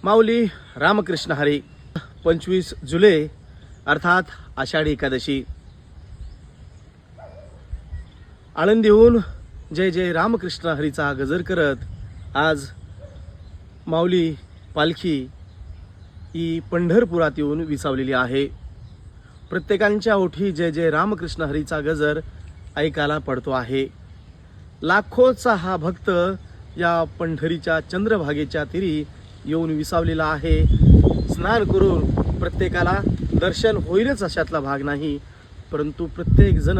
माऊली रामकृष्ण हरी. 25 जुलै अर्थात आषाढी एकादशी. आळंदीहून जय जय रामकृष्ण हरीचा गजर करत आज माऊली पालखी ही पंढरपुरात येऊन विसावलेली आहे. प्रत्येकांच्या ओठी जय जय रामकृष्ण हरीचा गजर ऐकायला पडतो आहे. लाखोचा हा भक्त या पंढरीच्या चंद्रभागेच्या तीरी येऊन विसावलेला आहे. स्नान करून प्रत्येकाला दर्शन होईलच अशातला भाग नाही, परंतु प्रत्येक जण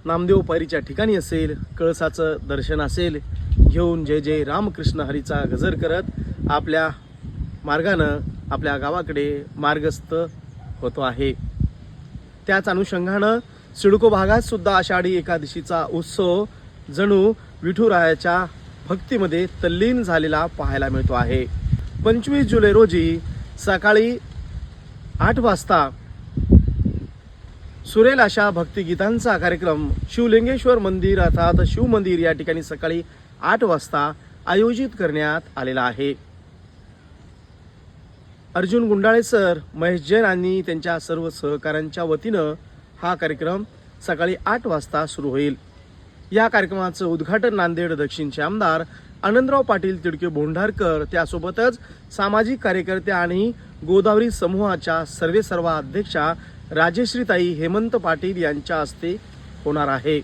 नामदेव पायरीच्या ठिकाणी असेल, कळसाचं दर्शन असेल घेऊन जय जय रामकृष्ण हरीचा गजर करत आपल्या मार्गानं आपल्या गावाकडे मार्गस्थ होतो आहे. त्याच अनुषंगानं सिडको भागात सुद्धा आषाढी एकादशीचा उत्सव जणू विठुरायाच्या भक्तीमध्ये तल्लीन झालेला पाहायला मिळतो आहे. 25 जुलै रोजी सकाळी 8 वाजता सुरेल अशा भक्तिगीतांचा कार्यक्रम शिवलिंगेश्वर मंदिर अर्थात शिव मंदिर या ठिकाणी सकाळी 8 वाजता आयोजित करण्यात आलेला आहे. अर्जुन गुंडाळे सर, महेश जैन आणि त्यांच्या सर्व सहकाऱ्यांच्या वतीनं हा कार्यक्रम सकाळी 8 वाजता सुरू होईल. या कार्यक्रमाचं उद्घाटन नांदेड दक्षिणचे आमदार आनंदराव पाटील तिडके बोंढारकर, त्यासोबतच सामाजिक कार्यकर्त्या आणि गोदावरी समूहाच्या सर्वेसर्वा अध्यक्षा राजेश्रीताई हेमंत पाटील यांच्या हस्ते होणार आहे.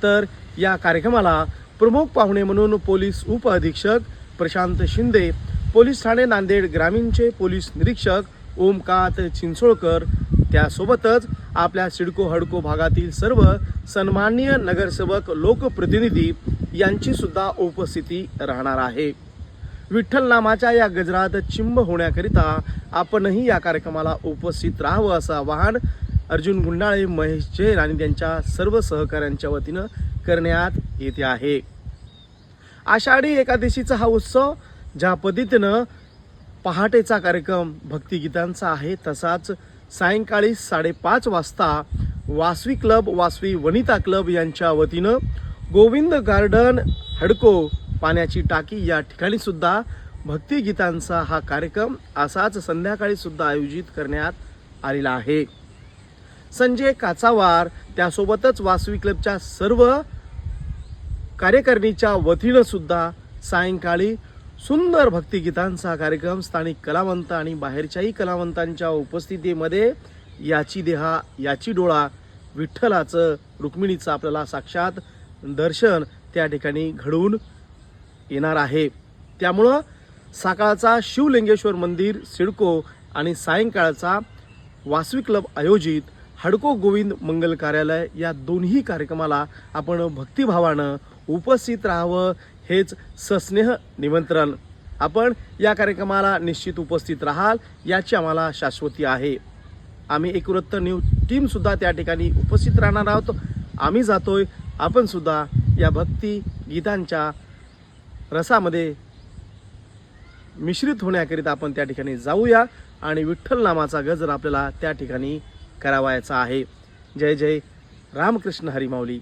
तर या कार्यक्रमाला प्रमुख पाहुणे म्हणून पोलीस उप अधीक्षक प्रशांत शिंदे, पोलीस ठाणे नांदेड ग्रामीणचे पोलीस निरीक्षक ओमकांत चिंचोळकर, त्यासोबतच आपल्या सिडको हडको भागातील सर्व सन्माननीय नगरसेवक लोकप्रतिनिधी यांची सुद्धा उपस्थिती राहणार आहे. विठ्ठल नामाच्या या गजरात चिंब होण्याकरिता आपणही या कार्यक्रमाला उपस्थित राहावं असं आवाहन अर्जुन गुंडाळे, महेश जैन आणि त्यांच्या सर्व सहकाऱ्यांच्या वतीनं करण्यात येते आहे. आषाढी एकादशीचा हा उत्सव ज्या पद्धतीनं पहाटेचा कार्यक्रम भक्तिगीतांचा आहे, तसाच सायंकाळी 5:30 वाजता वासवी क्लब, वासवी वनिता क्लब यांच्या वतीनं गोविंद गार्डन हडको पाण्याची टाकी या ठिकाणी सुद्धा भक्तिगीतांचा हा कार्यक्रम असाच संध्याकाळी सुद्धा आयोजित करण्यात आलेला आहे. संजय काचावार, त्यासोबतच वासवी क्लबच्या सर्व कार्यकारिणीच्या वतीनं सुद्धा सायंकाळी सुंदर भक्तिगीतांचा कार्यक्रम स्थानिक कलावंत आणि बाहेरच्याही कलावंतांच्या उपस्थितीमध्ये याची देहा याची डोळा विठ्ठलाचं, रुक्मिणीचं आपल्याला साक्षात दर्शन त्या ठिकाणी घडवून येणार आहे. त्यामुळं सकाळचा शिवलिंगेश्वर मंदिर सिडको आणि सायंकाळचा वासवी क्लब आयोजित हडको गोविंद मंगल कार्यालय या दोन्ही कार्यक्रमाला आपण भक्तिभावानं उपस्थित राहावं हेच सस्नेह निमंत्रण. आपण या कार्यक्रमाला निश्चित उपस्थित राहाल याची आम्हाला शाश्वती आहे. आम्ही एकवृत्त न्यूज टीम सुद्धा त्या ठिकाणी उपस्थित राहणार आहोत. आम्ही जातोय, आपण सुद्धा या भक्ती गीतांच्या रसामध्ये मिश्रित होण्याकरिता आपण त्या ठिकाणी जाऊया आणि विठ्ठल नामाचा गजर आपल्याला त्या ठिकाणी करावायचा आहे. जय जय रामकृष्ण हरी. माऊली.